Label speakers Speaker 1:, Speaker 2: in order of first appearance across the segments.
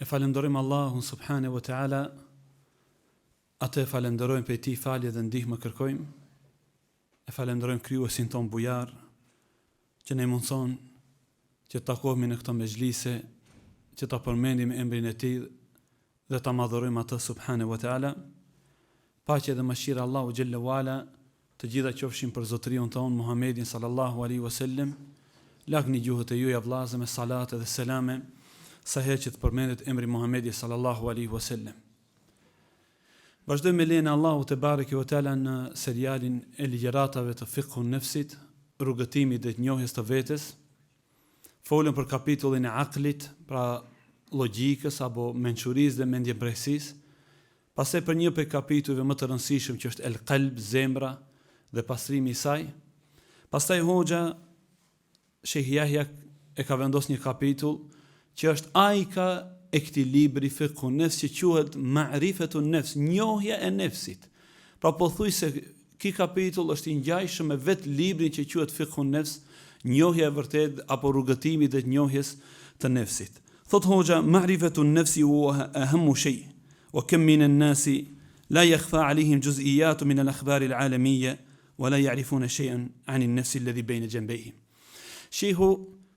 Speaker 1: falenderojmë Allahun subhanahu wa taala, atë e falenderojmë për ti falje dhe ndihmë kërkojmë, e falenderojmë krijuesin ton bujar, që ne mundson që të takohemi në këto mezhlise, që ta përmendim emrin e tij dhe ta madhërojmë atë subhanahu wa taala. Paqja dhe mëshira Allahu xhalla wala të gjitha qofshin për zotëriun ton Muhammedin sallallahu alaihi wasallam. Lagni gjuhët e juaja vllazë me salate dhe selame sa herë që të përmendet emri Muhammedi sallallahu alaihi wasallam. Vazhdojmë me lejen e Allahut te bareke ve teala në serialin e ligjëratave të fiqhun nefsit, rrugëtimit dhe të njohjes të vetes. Folëm për kapitullin e aklit, pra logjikës apo mençurisë dhe mendjebrejtësisë. Pastaj për një prej kapitujve më të rëndësishëm që është el qalb, zemra dhe pastrimi i saj. Pastaj hoxha Sheikh Yahya e ka vendosur një kapitull që është ajka e këtij libri fiqhun nefs që quhet ma'rifatun nefs, njohja e nefsit. Pra pothuajse ky kapitull është i ngjajshëm me vetë librin që quhet fiqhun nefs, njohja e vërtet apo rrugëtimi dhe njohjes të nefsit. Thot hoxha, ma'rifatun nefsi huwa ahammu shay, wa kam min an-nasi la yakhfa alayhim juz'iyat min al-akhbar al-alamiyya wa la ya'rifuna shay'an 'an an-nafs alladhi bayna janbayhim. Shehu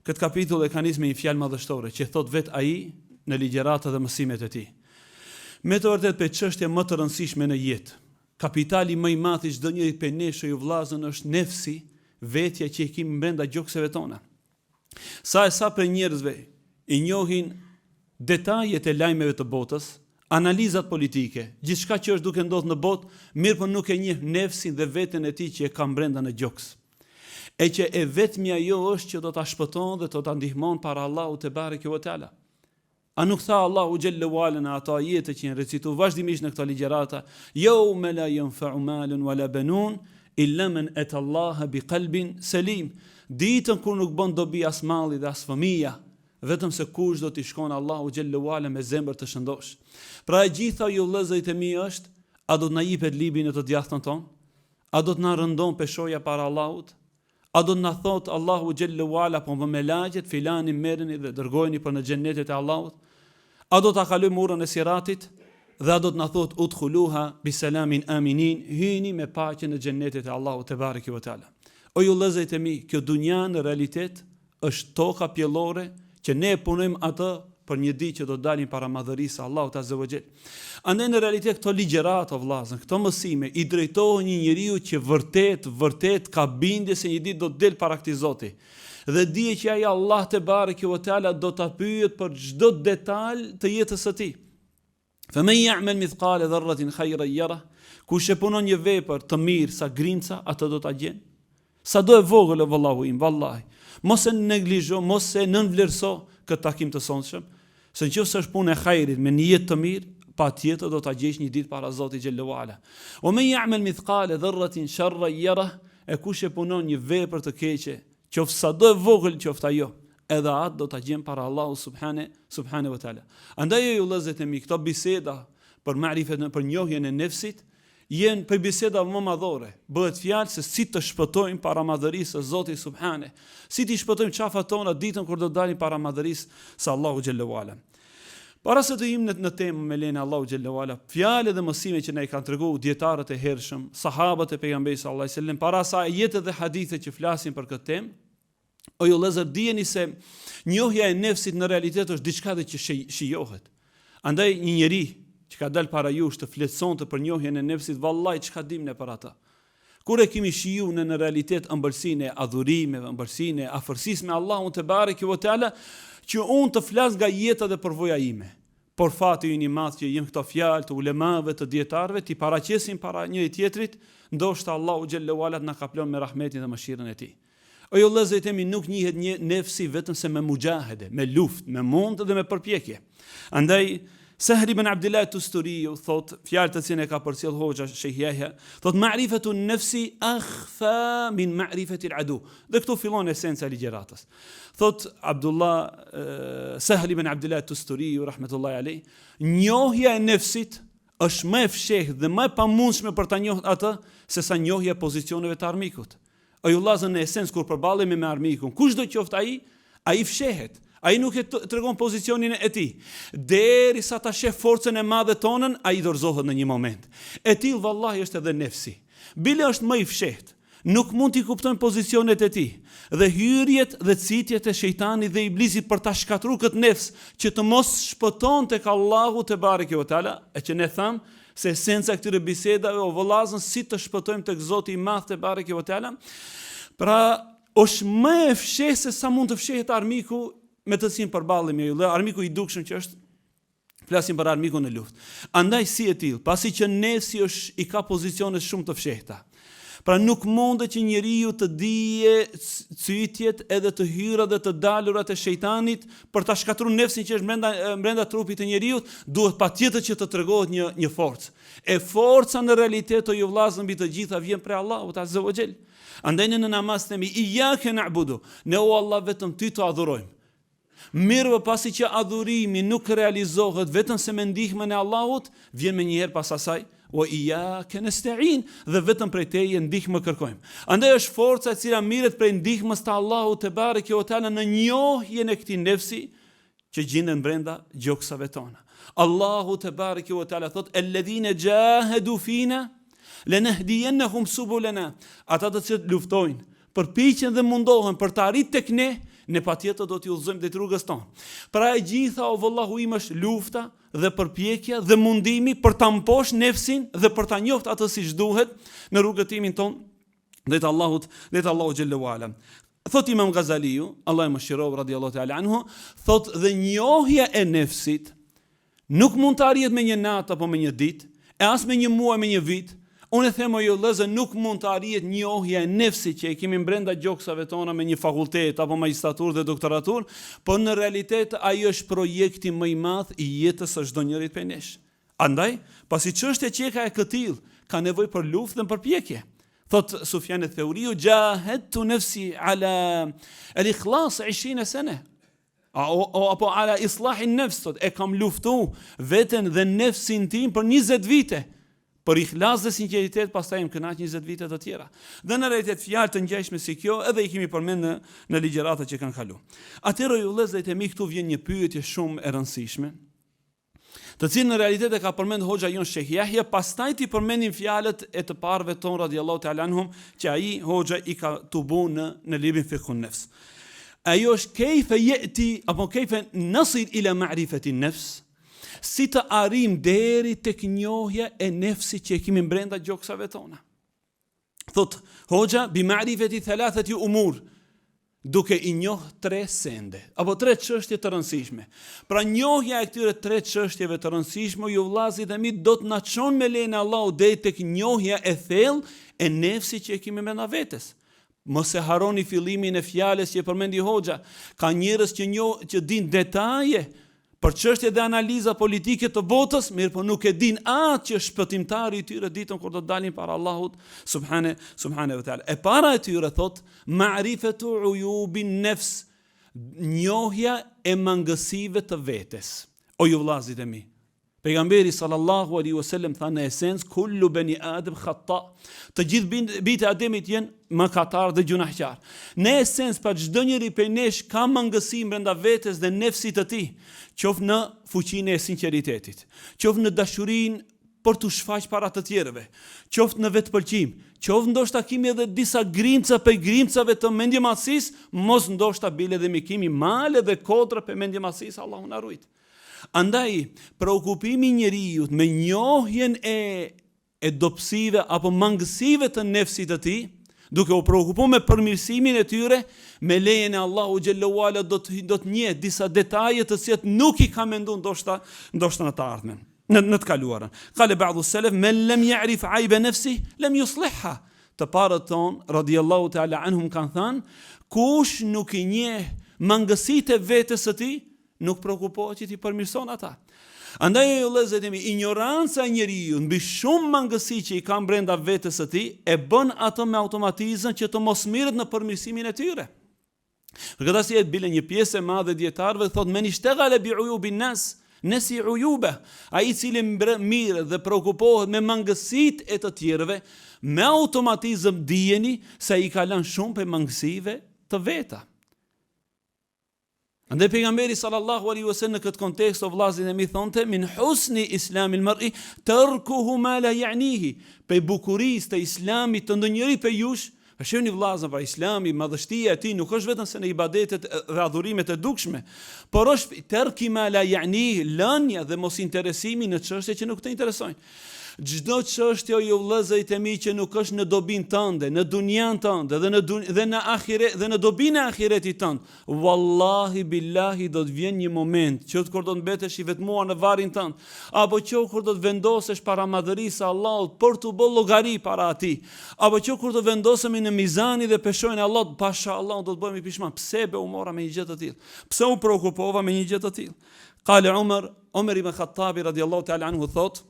Speaker 1: këtë kapitull e ka nisë me një fjalë madhështore që thot vet ai në ligjëratat dhe mësimet e tij. Me të vërtetë për çështje më të rëndësishme në jetë, kapitali më i madh i çdo njeri për ne ju vllazën është nefsi, vetja që e kemi brenda gjokseve tona. Sa për njerëzve i njohin detajet e lajmeve të botës, analizat politike, gjithçka që është duke ndodhur në botë, mirë po nuk e njeh nefsin dhe veten e tij që e ka brenda në gjoks. E që e vetmi ajo është që do ta shpëton dhe do ta ndihmon para Allahut te bareke ve teala. A nuk tha Allahu xhalla wala në ato ajete që janë recituar vazhdimisht në këto ligjërata, yawma la yanfa'u malun wala banun illa man ata Allah biqalbin salim. Ditën kur nuk bën dobi as malli dhe as fëmia, vetëm se kush do t'i shkon Allahu xhalla wala me zemër të shëndosh. Pra e gjitha ju vëllezërit e mi është, a do të na jepet libri në të djathtën ton? A do të na rëndon peshoja para Allahut? A do të na thot Allahu xhalla wala po me lagjet filani merreni dhe dërgojeni për në xhennetet e Allahut? A do ta kalojmë urën e siratit dhe a do të na thot udkhuluha bisalamin aminin, hyni me paqe në xhennetet e Allahut te bareke ve teala. O ju vëllezërit e mi, kjo dunja në realitet është toka pjellore që ne punojmë atë për një ditë që do dalin para madhërisë së Allahut azza wa jall. Andaj në realitet këto ligjërat o vllazën, këto mësime i drejtohen një njeriu që vërtet ka bindje se një ditë do të del para këtij Zoti. Dhe dije që ai Allah te bareke ve teala do ta pyet për çdo detaj të jetës së tij. Faman ya'mal mithqala dharratin khayran yarah, kush e punon një vepër të mirë sa grinca, atë do ta gjen. Sa do e vogël vallahu im, vallahi. Mos e neglizho, mos e nënvlerëso këtë takim të sonshëm, se nëse është punë e hajrit me një jetë të mirë, patjetër do ta gjesh një ditë para Zotit xhalla wala. O men ya'mal mithqala dharratin sharran yarah, e kush e punon një vepër të keqe, qoftë sado e vogël qoftë ajo, edhe atë do ta gjen para Allahu subhanahu wa taala. Andaj ju vëllezërit e mi, këto biseda për ma'rifën, për njohjen e nefsit, jenë për biseda më madhore. Bëhet fjalë se si të shpëtojmë para madhërisë së Zotit subhane, si të shpëtojmë qafat tona ditën kur do dalim para madhërisë së Allahu xhalla wala. Para se të him në temë me lejen e Allahu xhalla wala, fjalë dhe mësime që na i kanë treguar dietarët e hershëm, sahabët e pejgamberit sallallahu alajhi wasallam, para sa ajete dhe hadithe që flasin për këtë temë, o ju vëllezër, dijeni se njohja e nefsit në realitet është diçka që shijohet. Andaj një njeri që ka dalë para jush të fletësonte për njohjen e nefsit, vallahi çka dim ne për ata. Kur e kemi shiju në realitet ëmbëlsinë e adhurimeve, ëmbëlsinë e afërsisë me Allahun te bareke ve teala, që unë të flas nga jeta dhe përvoja ime. Por fati ynë i madh që jem këto fjalë të ulemave, të dietarëve, ti paraqesin para njëri tjetrit, ndoshta Allahu xhalla wala na kaplon me rahmetin dhe mëshirën e tij. O ju vëllezërit e mi, nuk njihet një nefsi vetëm se me mujahede, me luftë, me mund dhe me përpjekje. Andaj Sahl ibn Abdullah Tusturi thot, fjalë të cilën e ka përcjell hoxha Sheikh Yahya, thot ma'rifatu an-nafsi akhfa min ma'rifati al-adu. Dhe këtu fillon esenca e ligjëratës. Thot Sahl ibn Abdullah Tusturi rahmetullahi alayh, njohja e nefsit është më e fshehtë dhe më e pamundshme për ta njohur atë se sa njohja e pozicioneve të armikut. O ju vëllazër, në esencë kur përballemi me armikun, kushdo qoftë ai fshehet. Ai nuk e tregon pozicionin e tij. Derisa ta sheh forcën e madhe tonën, ai dorëzohet në një moment. E tillë vallahi është edhe nefsi. Bile është më i fshehtë. Nuk mund t'i kuptojnë pozicionet e tij dhe hyrjet dhe citjet e shejtanit dhe iblisit për ta shkatruar këtë nefs që të mos shpëton tek Allahu te bareke ve teala, e që ne tham se esenca këtyre bisedave o vëllazën si të shpëtojmë tek Zoti i Madh te bareke ve teala. Pra është më e fshehtë se sa mund të fshehet armiku me të cilin përballemi ju, armiku i dukshëm që është, flasim për armikun në luftë. Andaj si e tillë, pasi që nefsi i ka pozicione shumë të fshehta. Pra nuk mundet që njeriu të dije cytjet edhe të hyra dhe të dalurat e shejtanit për ta shkatruar nefsin që është brenda trupit të njeriu, duhet patjetër që të tregohet një forcë. E forca në realitet o ju vllazën mbi të gjitha vjen prej Allahut Azza wa Jall. Andaj në namaz themi iyyaka na'budu, ne o Allah vetëm ty të adhurojmë. Mirë, pasi që adhurimi nuk realizohet vetëm se me ndihmën e Allahut, vjen më njëherë pas asaj wa iyyaka nasta'in, dhe vetëm prej teje ndihmë kërkojmë. Andaj është forca e cila mirret prej ndihmës të Allahut te bareke ve teala në njohjen e këtij nefsi që gjenden brenda gjoksave tona. Allahu te bareke ve teala thot alladhina jahadu fina lanahdiyannahum subulana. Ata të cilët luftojnë, përpiqen dhe mundohen për të arritur tek ne patjetër do t'i udhëzojmë drejt rrugës tonë. Pra e gjitha o vëllahu im është lufta dhe përpjekja dhe mundimi për ta mposh nefsin dhe për ta njohur atë siç duhet në rrugëtimin ton drejt Allahut xhallahu ala. Thot Imam Ghazaliu, Allah e mëshiroj radiallahu ta'ala anhu, thot dhe njohja e nefsit nuk mund të arrihet me një natë apo me një ditë, e as me një muaj, me një vit. Unë e them o ju vëllezër, nuk mund të arrihet njohja e nefsit që e kemi brenda gjoksave tona me një fakultet apo magjistraturë dhe doktoraturë, por në realitet ai është projekti më i madh i jetës së çdo njerit prej nesh. Andaj, pasi çështja që ka e këtill, ka nevojë për luftë dhe përpjekje. Thot Sufjan al-Thauriu, jahadtu nafsi ala al-ikhlas 20 sene. Apo ala islah an-nafs, e kam luftu veten dhe nefsin tim për 20 vite. Për ikhlas dhe sinqeritet, pastaj më kënaq 20 vite të tjera. Dhe në realitet fjalë të ngjashme si kjo edhe i kemi përmend në ligjëratat që kanë kaluar. Atëherë ju vëllezër, temi këtu vjen një pyetje shumë e rëndësishme, të cilën në realitet e ka përmend hoxha jon Sheikh Yahya, pastaj ti përmendim fjalët e të parëve ton radiallahu ta'ala anhum që ai hoxha i ka tubu në librin Fiqhun Nafs. Ajo është kejfe yati apo kejfe nasil ila ma'rifati an-nafs, si të arrim deri tek njohja e nefsit që e kemi brenda gjoksave tona. Thot hoxha bi ma'rifati thalathati umur, duke i njoh 3 sende apo 3 çështje të rëndësishme. Pra njohja e këtyre 3 çështjeve të rëndësishme ju vllazit dhe mi do të na çon me lejen e Allahut deri tek njohja e thellë e nefsit që e kemi brenda vetes. Mos e harroni fillimin e fjalës që e përmendi hoxha. Ka njerëz që din detaje për çështje dhe analiza politike të botës, mirë po nuk e din atë që shpëtimtari i tyre ditën kur do të dalin para Allahut subhane ve teala. E para e tyre thot ma'rifatu uyubin nafs, njohja e mangësive të vetes. O ju vllazit e mi, pejgamberi sallallahu alaihi wasallam tha në esencë kullu bani adam khata, të gjithë bitë Ademit janë mëkatar dhe gjunahqar. Në esencë pa çdo njeri prej nesh ka mangësi brenda vetes dhe nefsit të tij, qoftë në fuqinë e sinqeritetit, qoftë në dashurinë për të shfaq para të tjerëve, qoftë në vetpëlqim, qoftë ndoshta kemi edhe disa grimca për grimcave të mendjemasisë, mos ndoshta bile dhe mi kemi male dhe kodra për mendjemasisë, Allahu na ruaj. Andaj, preokupimi njeriu me njohjen e dobësive apo mangësive të nefsit të tij, duke u preokupuar me përmirësimin e tyre, me lejen e Allahu xhallahu ala do të njeh disa detaje të cilat nuk i ka menduar ndoshta në të ardhmen, në të kaluarën. Qale ba'du salaf men lam ya'rif 'ayba nafsihi lam yuslihha. Të parët ton radiallahu ta'ala anhum kanë thënë, kush nuk i njeh mangësitë e vetes së tij, nuk prekupohet që ti përmirëson ata. Andaj ju vëllezër, ignoranca e njeriu mbi shumë mangësi që i kanë brenda vetes së tij e bën ato me automatizëm që të mos mirret në përmirësimin e tyre. Për këtë arsye bile një pjesë e madhe dietarëve thotë men ishtaghala bi uyubin nas nasi uyuba, ai i cili mirë dhe prekupohet me mangësitë e të tjerëve, me automatizëm dijeni se i ka lënë shumë për mangësive të veta. Andaj pejgamberi sallallahu alaihi wasallam në këtë kontekst o vllazërin e mi thonte min husni islamil mar'i tarkuhu ma la ya'nihi. Pe bukurisë të islamit të ndonjërit për jush, shihni vllazën, pra Islami, madhështia e tij nuk është vetëm se në ibadetet dhe adhurimet e dukshme, por është tarki ma la ya'nihi, lënia dhe mos interesimi në çështje që nuk të interesojnë. Çdo çështje o ju vëllezërit e mi që nuk është në dobin tënde, në dunjan tënde dhe në ahiret dhe në dobin e ahiretit tënd, wallahi billahi do të vjen një moment që kur do të mbetesh i vetmuar në varrin tënd, apo që kur do të vendosesh para madhërisë së Allahut për të bërë llogari para atij, apo që kur do vendosemi në mizanin dhe peshojnë Allahut, pashallah do të bëhemi pishman. Pse be u mora me një gjë të tillë? Pse u shqetësova me një gjë të tillë? Qale Umar ibn Khattabi radiallahu ta'ala anhu thot: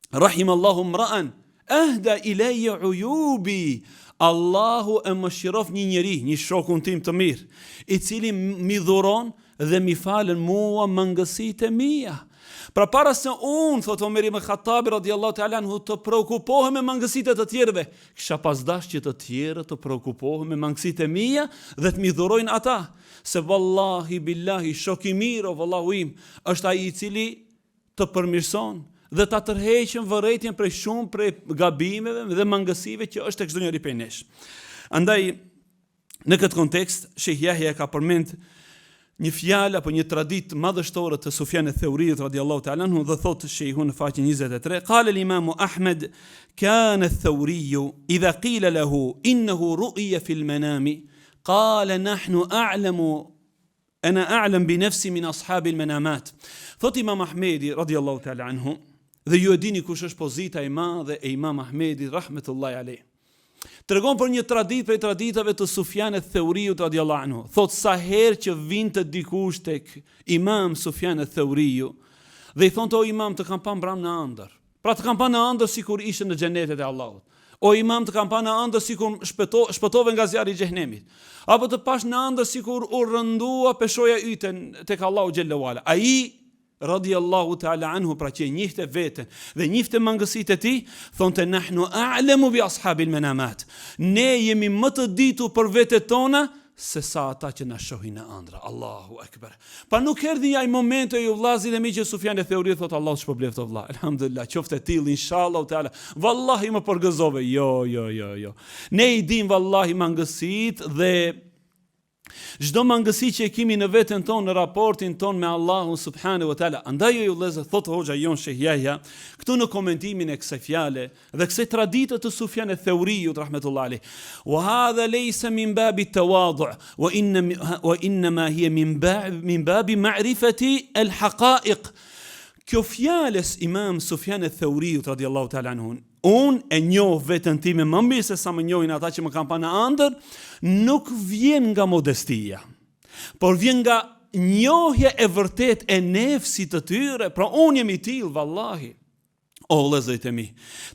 Speaker 1: Rahimallahu mra'an ahda ilayya uyubi. Allahu e mëshirof një njeri, një shokun tim të mirë, i cili mi dhuron dhe mi falen mua mangësitë e mia. Pra para se unë, thot Omer ibn Khattabi radiallahu ta'ala anhu, të preokupohem me mangësitë të tjerëve, kisha pas dash që të tjerë të preokupohem me mangësitë e mia dhe të mi dhurojnë ata. Se wallahi billahi shoku i mirë, vallahu im, është ai i cili të përmirëson dhe ta tërheqën vërejtjen prej shumë prej gabimeve dhe mangësive që është tek çdo njeri prej nesh. Andaj në këtë kontekst Sheikh Yahya ka përmend një fjalë apo një traditë madhështore të Sufjan ath-Thaurit radiallahu ta'ala anhu, dhe thotë Sheikhun në faqen 23: Qala al-Imam Ahmed kana ath-Thauri idha qila lahu innahu ru'ya fi al-manami qala nahnu ana a'lam bi nafsi min ashabi al-manamat. Thot Imam Ahmedi radiallahu ta'ala anhu, dhe ju e dini kush është pozita e madhe e Imam Ahmedit rahmetullahi alayh. Tregon për një traditë prej traditave të Sufjan ath-Thauriut radiallahu anhu. Thot sa herë që vinte dikush tek Imam Sufjan ath-Thauriu dhe i thonte: o Imam, të kam pa mbram në ëndër. Pra të kam pa në ëndër sikur ishte në xhenetet e Allahut. O Imam, të kam pa në ëndër sikur shpëtove nga zjarri i xhenemit. Apo të pash në ëndër sikur u rëndua peshoja yte tek Allahu xhallahu ala. Ai radiallahu ta'ala anhu, pra që njihte veten dhe njihte mangësitë e tij, thonte nahnu a'lamu bi ashabil manamat. Ne jemi më të ditur për vetet tona se sa ata që na shohin në ëndra. Allahu akbar. Pa nuk erdhi ai momenti ju vllazit e mi që Sufjan ath-Thauri thot: Allahu shpëbleft o vlla. Alhamdulillah, qoftë till inshallah ta'ala. Wallahi më përgëzove. Jo. Ne i dim wallahi mangësitë dhe çdo mangësi që e kemi në veten tonë, në raportin tonë me Allahun subhanahu wa taala. Andaj ju vëllezër, thot hoxha jon Sheikh Yahya këtu në komentimin e kësaj fjale dhe kësaj tradite të Sufjan ath-Thauriut rahmetullahi alayh: wa hadha laysa min babi at-tawadhu wa inma hiya min babi ma'rifati al-haqa'iq. Kjo fjales Imam Sufjan ath-Thauriut radiallahu ta'ala anhu, unë e njoh veten time më mirë se sa më njohin ata që më kanë pa në ëndër, nuk vjen nga modestia, por vjen nga njohja e vërtet e nefsit të tyre. Pra unë jemi till vallahi. O vëllezërit e mi,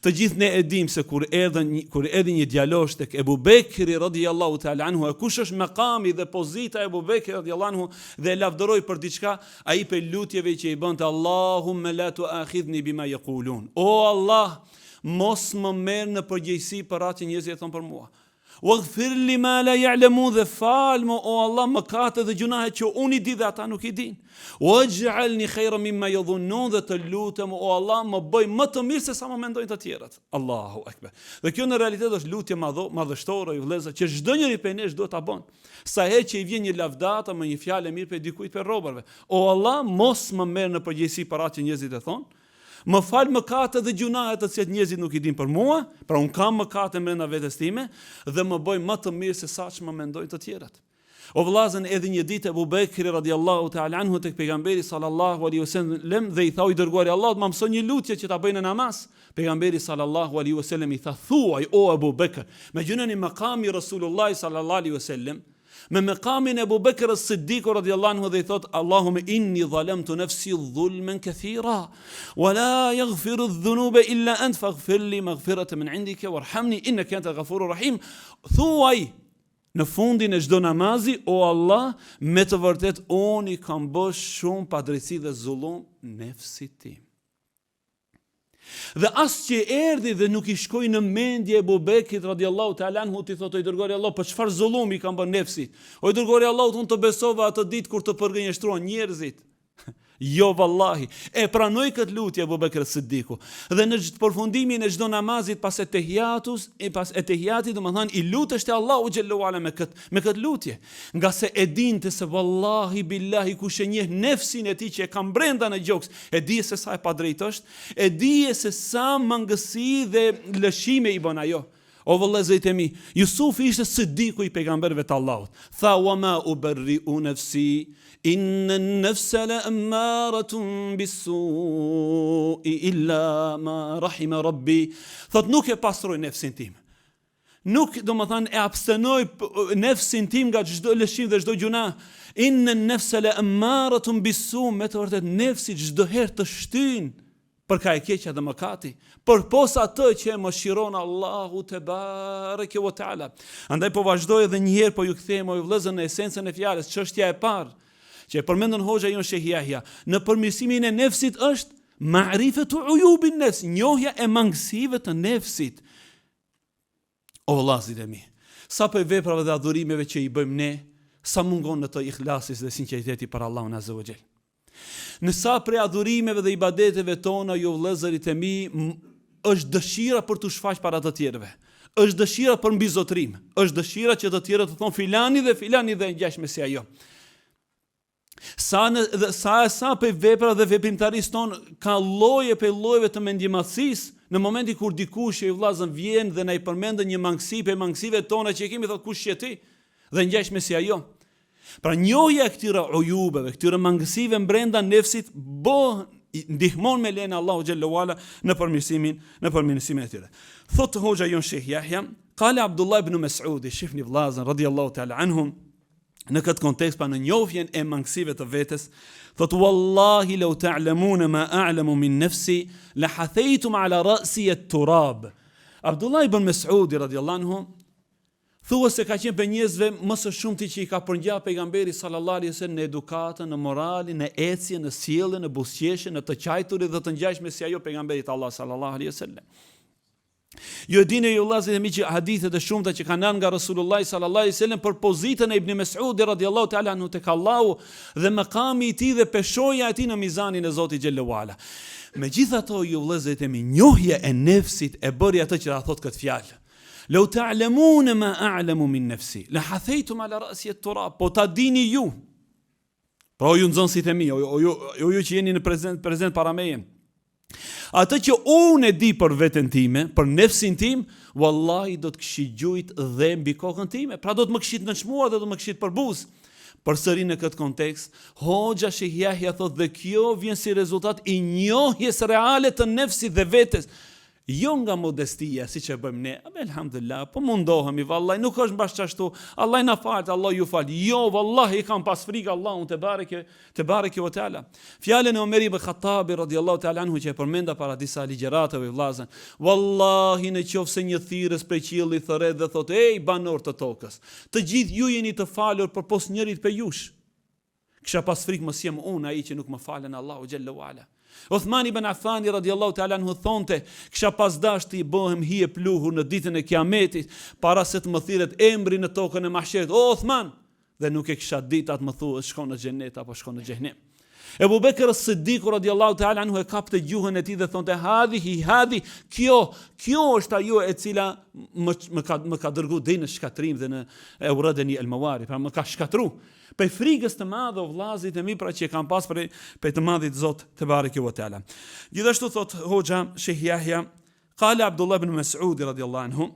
Speaker 1: të gjithë ne e dim se kur erdhi një djalosh tek Ebu Bekri radiallahu ta'ala anhu, e kush është makami dhe pozita e Ebu Bekri radiallahu anhu, dhe e lavdëroi për diçka, ai pe lutjeve që i bënte: Allahumma la tu'akhidhni bima yaqulun. O Allah, mos më merr në përgjegjësi për atë që njerëzit thonë për mua. Waghfir li ma la ya'lamun, dhe falmo o Allah mëkatet dhe gjunahet që unë i di dhe ata nuk i din. Waj'alni khayran mimma yadhunnun, dhe të lutem o Allah më bëj më të mirë se sa më mendojnë të tjerët. Allahu akbar. Dhe kjo në realitet është lutje madhështore, vëllezër, që çdo njeri prej nesh duhet ta bën. Sa herë që i vjen një lavdata me një fjalë mirë për dikujt për robërve: o Allah, mos më merr në përgjegjësi për atë që njerëzit e thonë. Më fal mëkatet dhe gjunahet të cilat njerëzit nuk i din për mua, pra un kam mëkate brenda vetes time dhe më bëj më të mirë se sa që më mendojnë të tjerët. O vëllazën, edhe një ditë Abu Bekri radiallahu ta'ala anhu tek pejgamberi sallallahu alaihi wasallam dhe i tha: i dërguari i Allahut, më mëson një lutje që ta bëjnë në namaz. Pejgamberi sallallahu alaihi wasallam i tha: thuaj o Abu Bekr, me gjunën e maqami Rasulullah sallallahu alaihi wasallam, me maqamin e Abu Bekr as-Siddiq radiallahu anhu, dhe i thot: Allahumma inni zalamtu nafsi dhulman kathira wa la yaghfiru adh-dhunuba illa ant faghfir li maghfiratan min indika warhamni innaka antal ghafurur rahim. Thuaj në fundin e çdo namazi: o Allah, me të vërtet unë i kam bërë shumë padrejti dhe zullum nefsit tim. Dhe as që erdhi dhe nuk I shkoi në mendje Ebu Bekrit radiallahu ta'ala anhu ti thotë, o I dërguari Allah, për çfarë zullumi kam bërë nefsit? O I dërguari Allah, unë të besova atë ditë kur të përgënjeshtruan njerëzit. Jo vallahi, e pranoi këtë lutje Abu Bekr Siddiku. Dhe në përfundimin e çdo namazit pas etehijati, domethënë I lutesh te Allahu xhallahu ala me këtë lutje, nga se e dinte se vallahi billahi kush e njeh nefsin e tij që e ka brenda në gjoks, e di se sa e padrejt është, e di se sa mangësi dhe lëshime I bën ajo. O vëllezërit e mi, Jusufi ishte Siddiku I pejgamberëve të Allahut. Tha wa ma uberri'u nafsi inna an-nafsa la'ammaratun bis-su'i illa ma rahima rabbi. Thot nuk e pastroj nefsin tim. Nuk domethënë e abstenoj nefsin tim nga çdo lëshim dhe çdo gjuna. Inna an-nafsa la'ammaratun bis-su', me të vërtetë nefsi çdo herë të shtyn për ka e keqja dhe mëkati, për posa të që e mëshiron Allahu te bareke wa taala. Andaj po vazhdoj edhe një herë, po ju kthehem o vëllezër në esencën e fjalës. Çështja e parë që e përmendën hoxha jon Sheikh Yahya në përmirësimin e nefsit është ma'rifatu uyubin nefs, njohja e mangësive të nefsit. O vëllezër e mi, sa për veprave dhe adhurimeve që I bëjmë ne, sa mungon në të ikhlasis dhe sinqeriteti për Allahun azza wa jall. Në sa prej adhurimeve dhe ibadeteve tona, jo vëllezërit e mi, është dëshira për të shfaq para të tjerëve. Është dëshira për mbizotrim. Është dëshira që të tjerët të thonë filani dhe ngjashme si ajo. Sa për vepra dhe veprimtarisë tonë ka lloje për llojeve të mendjematësisë, në momenti kur dikush I vllazën vjen dhe na I përmendën një mangësi për mangësive tona që kemi, thotë kush je ti? Dhe ngjashme si ajo. Pra njohja e këtyre ujubeve, këtyre mangësive brenda nefsit ndihmon me lejen e Allahu xhallahu ala në përmirësimin e tyre. Thotë hoxha jon Sheikh Yahya, qala Abdullah ibn Mas'ud, shifni vllazën radiyallahu ta'ala anhum, në këtë kontekst pa në njohjen e mangësive të vetes, thotë wallahi law ta'lamuna ma a'lamu min nafsi la hathaytum ala ra'si at-turab. Abdullah ibn Mas'ud radiyallahu anhu thua se ka qenë për njerëzve më së shumti që I ka përngjallë pejgamberi sallallahu alaihi wasallam në edukatën, në moralin, në ecjen, në sjelljen, në buzëqeshjen, në të qajturit dhe të ngjashme si ajo pejgamberit Allah sallallahu alaihi wasallam. Ju e dini ju vëllezër e mi që hadithet e shumta që kanë nga Rasulullah sallallahu alaihi wasallam për pozitën e Ibn Mas'ud radhiyallahu ta'ala anhu tek Allahu dhe makami I tij dhe peshoja e tij në mizanin e Zotit xhallahu ala. Megjithatë ju vëllezër e mi, njohja e nefsit e bëri atë që thotë këtë fjalë. Lau ta'lamuna ma a'lamu min nafsi la hathaytum ala ra'si at-turab. Po ta dini ju. Po ju nxënësit e mi, ju që jeni në prezent para meje. Atë që unë e di për veten time, për nefsin tim, wallahi do të kishit gjujt dhe mbi kokën time. Pra do të më kishit nënçmuar dhe do të më kishit për buzë. Përsëri në këtë kontekst, hoxha Sheikh Yahya thotë dhe kjo vjen si rezultat I njohjes reale të nefsit dhe vetes. Jo nga modestia, si që bëjmë ne, elhamdulillah, po mundohemi, vallaj, nuk është mbash qashtu, Allah na fal, Allah ju fal. Jo, vallahi I kam pas frikë Allahun te bareke o teala. Fjalën e Omer ibn Khattabi radhiyallahu ta'ala anhu që e përmenda para disa ligjëratave vllazën. Wallahi në qoftë se një thirrës prej qiellit thërret dhe thotë, ej banor të tokës, të gjithë ju jeni të falur përpos njërit për jush. Kisha pas frikë mos jem unë ai që nuk më falen Allahu xhallahu ala. Uthman ibn Affan radhiyallahu ta'ala anhu thonte, kisha pas dash të I bëhem hije pluhur në ditën e Kiametit para se të më thirret emri në tokën e mahsherit. O Uthman, dhe nuk e kisha ditë atë më thuhet shkon në xhenet apo shkon në xhenem. Ebu Bekr Siddiku radhiyallahu ta'ala anhu e kapte gjuhën e tij dhe thonte, hadhi, kjo është ajo e cila më ka dërguar deri në shkatrim dhe në Euradeni el-Mawari, pra më ka shkatruar. Për frikës të madhe o vllazit e mi, pra që kam pas për të madhit Zot te bareke ve teala. Gjithashtu thot hoxha Sheikh Yahya, qala Abdullah ibn Mas'ud radhiyallahu anhu,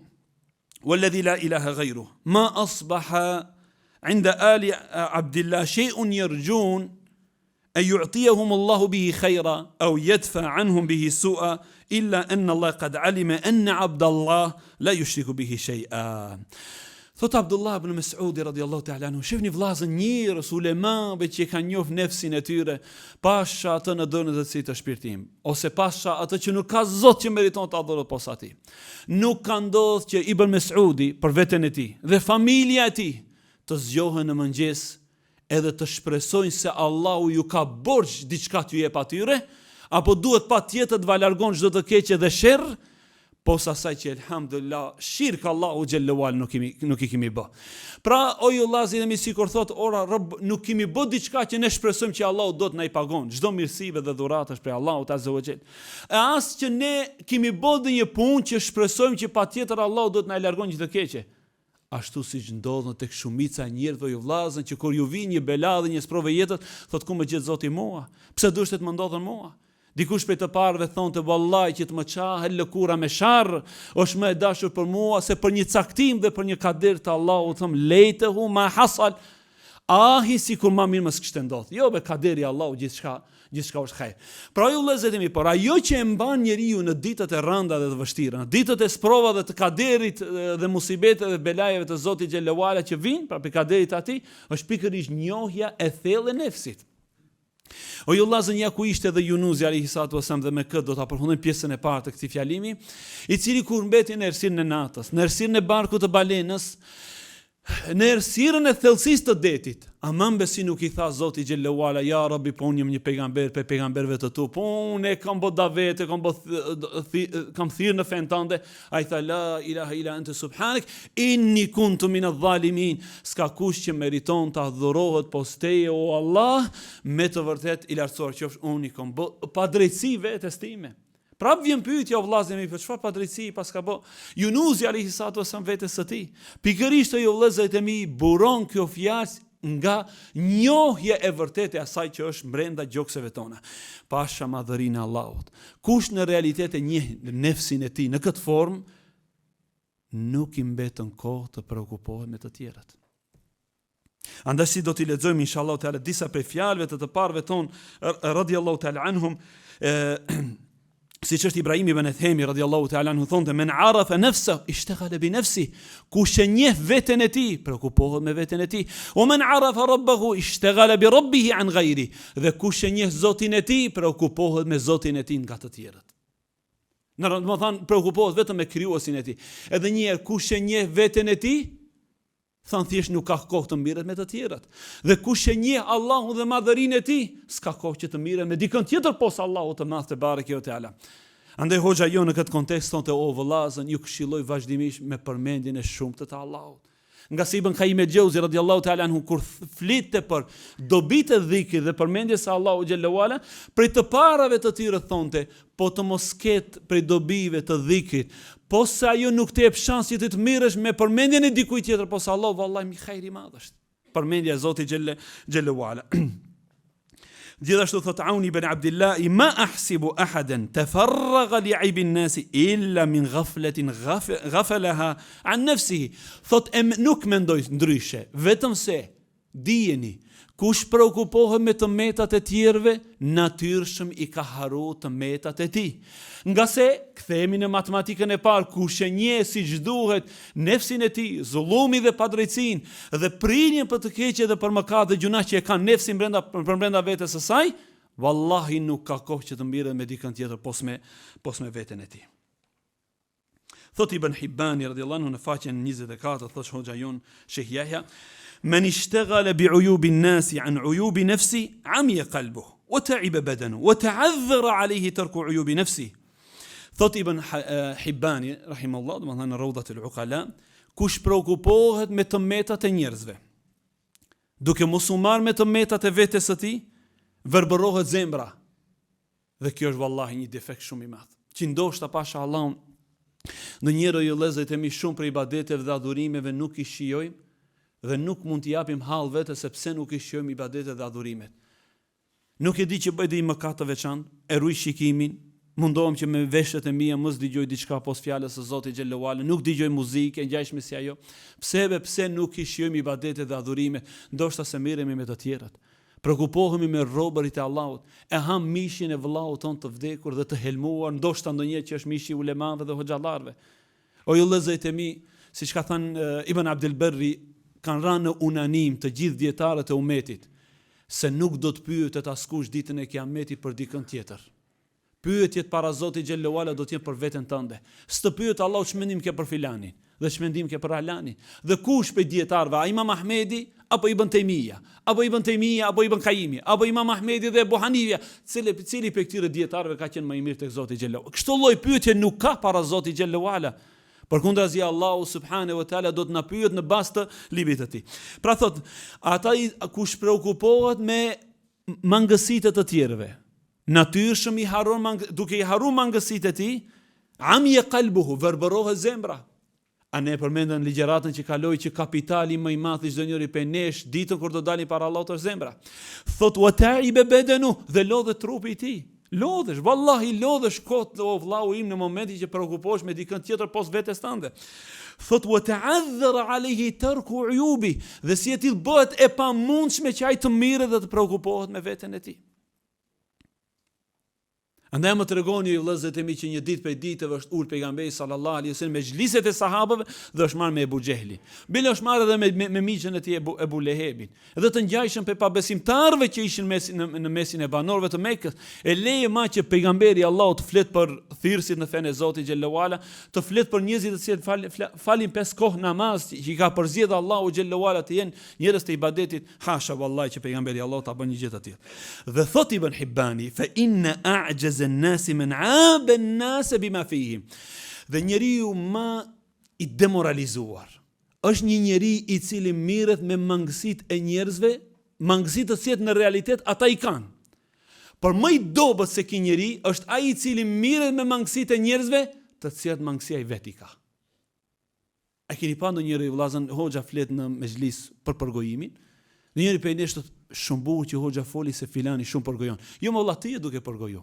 Speaker 1: والذي لا إله غيره ما أصبح عند آل عبد الله شيء يرجون أن يعطيهم الله به خيرا أو يدفع عنهم به سوءا إلا أن الله قد علم أن عبد الله لا يشرك به شيئا. Thot Abdullah ibn Mas'udi radhiyallahu ta'ala anhu, shihni vllazën njerëz ulemave që kanë njoh nefsin e tyre, pasha atë në dorën e të shpirtim, ose pasha atë që nuk ka Zot që meriton të adhurohet posa atij. Nuk ka ndodhur që Ibn Mas'udi për veten e tij dhe familja e tij të zgjohen në mëngjes edhe të shpresojnë se Allahu ju ka borxh diçka t'ju jep atyre, Apo duhet patjetër të largon çdo të keqe dhe sherr, posa asaj që elhamdulillah shirk Allahu xhallahu ala nuk i kemi bë. Pra o ju vëllazë dhe misi kur thot ora Rob nuk kemi bë diçka që ne shpresojmë që Allahu do të na i pagon. Çdo mirësive dhe dhuratash për Allahut azza wa xal. E as që ne kemi bë një punë që shpresojmë që patjetër Allahu do të na largon çdo të keqe. Ashtu siç ndodhen tek shumica e njerëzve ju vëllazën që kur ju vjen një bela dhe një sprovë jetës, thot ku më gjet Zoti mua? Pse duhet të më ndodhen mua? Dikush për të parëve thonë të vallaj që të më qahe lëkura me sharr, është më e dashur për mua se për një caktim dhe për një kader të Allahu, thëmë lejtehu ma hasal, ahi si kur ma mirë më s'kishte ndodhë. Jo be kaderi Allahu gjithçka është hajër. Pra ju vëllezër, por ajo që e mban njeriu në ditët e rënda dhe të vështira, në ditët e sprova dhe të kaderit dhe musibete dhe belajeve të Zotit xhallahu ala që vijnë, pra për kaderit atij, është pikërisht njohja e thellë e nefsit. O ju vëllazën, ja ku ishte dhe Yunusi alayhi salatu wasalam, dhe me këtë do ta përfundojmë pjesën e parë të këtij fjalimi, i cili kur mbeti në errësirën e natës, në errësirën e barkut të balenës, në errësirën e thellësisë të detit, aman besi nuk i tha Zoti xhallahu ala, ja Rabbi, po unë jam një pejgamber për pejgamberëve të tu, po unë kam bë davete, kam thirrë në fen tënde. Ai tha la ilaha illa anta subhanak inni kuntu min adh-dhalimin. S'ka kush që meriton të adhurohet pos teje o Allah, me të vërtet i lartësuar qofsh, unë i kam bë pa drejtësi vetes time. Prap vjen pyetja o vëllezër, për çfarë padrejtësi pas ka bë Yunusi alayhi salatu wasallam vetes së tij? Pikërisht ajo vëllezërit e mi buron kjo fjalë nga njohja e vërtetë e asaj që është brenda gjokseve tona. Pasha madhërinë e Allahut. Kush në realitet e njeh nefsin e tij në këtë formë, nuk i mbetën kohë të preokupohet me të tjerët. Andaj si do t'i lexojmë inshallah teala disa prej fjalëve të parëve ton radhiyallahu ta'ala anhum, siç është Ibrahim ibn Ethemi radhiyallahu ta'ala anhu thonte, men arafa nafsa ishtaghala bi nafsi, kush e njeh veten e tij preokupohet me veten e tij, o men arafa rabbahu ishtaghala bi rabbih an ghayri, dhe kush e njeh Zotin e tij preokupohet me Zotin e tij nga të tjerët. Në rënd më thanë preokupohet vetëm me krijuesin e tij. Edhe një herë kush e njeh veten e tij, thanë thjesht nuk ka kohë të mbiret me të tjerët. Dhe kush e njeh Allahun dhe madhërinë e tij, s'ka kohë që të mbiret me dikën tjetër posa Allahut të madh te bareke o teala. Andaj hoxha jo në këtë kontekst thonte, o vëllazën, ju këshilloj vazhdimisht me përmendjen e shumtë të Allahut. Nga si Ibn Qayyim el-Jauzi radhiyallahu ta'ala anhu kur flitte për dobitë e dhikrit dhe përmendjes së Allahut xhallahu ala, prej të parave të tjerë thonte, po të mos ketë prej dobive të dhikrit, po se ajo nuk të jep shans që të mirësh me përmendjen e dikujt tjetër posa Allah, vallahi mi hajri madh është. Përmendja e Zotit xhallahu ala. Gjithashtu thot Auni ibn Abdullah, ma ahsibu ahadan tafarraga li aibi an-nas illa min ghaflatin ghafalaha an nafsihi. Thot nuk mendoj ndryshe, vetëm se dijeni, kush preokupohet me të metat e tjerëve, natyrshëm i ka haru të metat e tij. Nga se, kthehemi në matematikën e parë, kush e njeh siç duhet nefsin e tij, zullumi dhe padrejtësinë dhe prinjen për të keqe dhe për mëkat dhe gjuna që e kanë nefsin brenda vetes së saj, wallahi nuk ka kohë që të mbiret me dikën tjetër pos me veten e tij. Thot Ibn Hibbani radhiyallahu anhu në faqen 24, thot hoxha jon Sheikh Yahya, men ishtaghala bi uyubi an-nas an uyubi nafsi amiya qalbuhu wa ta'iba badanu wa ta'adhara alayhi tarku uyubi nafsi. Thot Ibn Hibbani rahimahullah, domethënë në Rawdat al-Uqala, kush preokupohet me të metat e njerëzve, duke mos u marrë me të metat e vetes së tij, verbërohet zemra. Dhe kjo është vallahi një defekt shumë i madh, që ndoshta pasha Allahun ndonjëherë ju vëllezërit e mi shumë për ibadeteve dhe adhurimeve nuk i shijojmë dhe nuk mund t'i japim hall vetes sepse nuk i shijojmë ibadetet dhe adhurimet. Nuk e di që bëj një mëkat të veçantë, e ruaj shikimin, mundohem që me veshjet e mia mos dëgjoj diçka pas fjalës së Zotit xhallahu ala, nuk dëgjoj muzikë e ngjashme si ajo. Pse nuk i shijojmë ibadetet dhe adhurimet, ndoshta se miremi me të tjerët. Prekupohemi me robërit e Allahut, e ham mishin e vëllahu ton të vdekur dhe të helmuar, ndoshta ndonjëherë që është mishi i ulemave dhe hoxhallarëve. O ju vëllezërit e mi, siç ka thënë Ibn Abdul Barri, kanë rënë në unanim të gjithë dietarët e umetit se nuk do të pyetet askush ditën e Kiametit për dikën tjetër. Pyetjet para Zotit xhallahu ala do të jenë për veten tënde. S'të pyet Allahu ç'mendim ke për filanin dhe ç'mendim ke për alanin. Dhe kush pe dietarve, a Imam Ahmedi apo Ibn Taymija, apo Ibn Taymija apo Ibn Qayyimi, apo Imam Ahmedi dhe Abu Hanifa, cili pe këtyre dietarëve ka qenë më i mirë tek Zoti xhallahu. Kështu lloj pyetje nuk ka para Zotit xhallahu ala. Përkundrazi Allahu subhanahu wa taala do të na pyet në bazë të librit të tij. Pra thot, ata kush preokupohet me mangësitë të tjerëve, natyrshëm i harron duke i harruar mangësitë e tij, amje qalbuhu, verbërohet zemra. A ne përmendën ligjëratën që kaloi që kapitali më i madh i çdo njeri pe nesh ditën kur do dalin para Allahut është zemra. Thot wa ta'iba badanu, dhe lodhet trupi i tij. Lodhesh, vallahi lodhesh kot o vllau im në momentin që preokupohesh me dikën tjetër pos vetes tënde. Thot wa ta'adhara alayhi tarku uyubi, dhe si e till bëhet e pamundshme që ai të mirë dhe të preokupohet me veten e tij. Andaj më tregoni ju vëllezërit e mi që një ditë prej ditëve është ul pejgamberi sallallahu alaihi wasallam me xhliset e sahabëve dhe është marrë me Ebu Xehli. Bile është marrë edhe me miqën e tij Ebu Lehebin. Dhe të ngjajshëm pe pabesimtarëve që ishin në mesin e banorëve të Mekës. E leje ma që pejgamberi Allahut të flet për thirrësit në fenë e Zotit xhallahu ala, të flet për njerëzit që falin 5 kohë namaz, që i ka përzgjedhur Allahu xhallahu ala të jenë njerëz të ibadetit. Hasha vallahi që pejgamberi Allahut ta bën një gjë të tillë. Dhe thot Ibn Hibbani, fa inna a'jaz الناس من عاب الناس بما فيهم. Dhe njeriu më i demoralizuar është një njeri i cili mirret me mangësitë e njerëzve, mangësitë të cilat në realitet ata i kanë. Por më i dobët se ky njeri është ai i cili mirret me mangësitë e njerëzve, të cilat mangësia i vet i ka. A keni pa ndonjëherë vëllazën hoxha flet në mezhlis për përgojimin? Njëri prej nesh shumë bukur që hoxha foli se filani shumë përgojon. Jo më vëllai ti duke përgoju.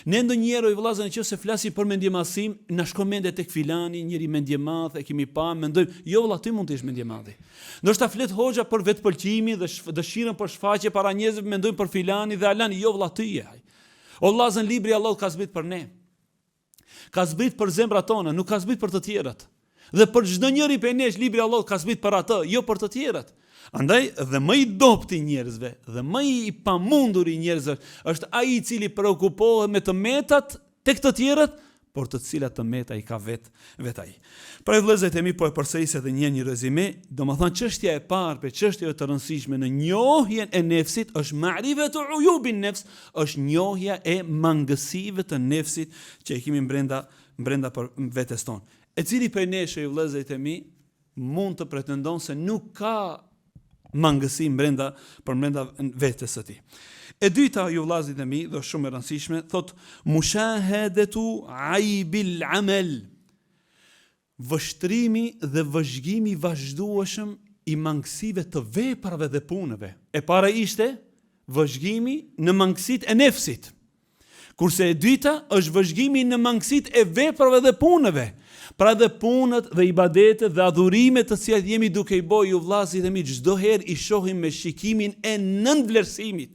Speaker 1: Ne ndonjëherë i vëllazën nëse flasim për mendjemasim, na shkon mendja tek filani, njëri mendjemadh, e kemi pa, mendojmë, jo vëlla ti mund të ish mendjemadh. Ndoshta flet hoxha për vetpëlqimin dhe dëshirën për shfaqje para njerëzve, mendojmë për filani dhe alani, jo vëlla ti je. O vëllazën libri i Allahut ka zbrit për ne. Ka zbrit për zemrat tona, nuk ka zbrit për të tjerët. Dhe për çdo njeri prej nesh libri i Allahut ka zbrit për atë, jo për të tjerët. Andaj dhe më i dobti njerëzve dhe më i pamundur i njerëzve është ai i cili preokupohet me të metat tek të tjerët, por të cilat të meta i ka vet ai. Pra vëllezërit e mi po e përsëris edhe një rezime, domethënë çështja e parë për çështjeve të rëndësishme në njohjen e nefsit është ma'rifatu uyubin nefs, është njohja e mangësive të nefsit që e kemi brenda për vetes tonë. E cili prej nesh vëllezërit e mi mund të pretendon se nuk ka mangësi brenda vetes së tij. E dyta ju vëllezërit e mi, dhe shumë e rëndësishme, thot mushahadatu aibil amal. Vështrimi dhe vëzhgimi i vazhdueshëm i mangësive të veprave dhe punëve. E para ishte vëzhgimi në mangësitë e nefsit. Kurse e dyta është vëzhgimi në mangësitë e veprave dhe punëve. Pra dhe punët dhe ibadetet dhe adhurimet të cilat jemi duke i bërë ju vëllezërit e mi çdo herë i shohim me shikimin e nënvlerësimit.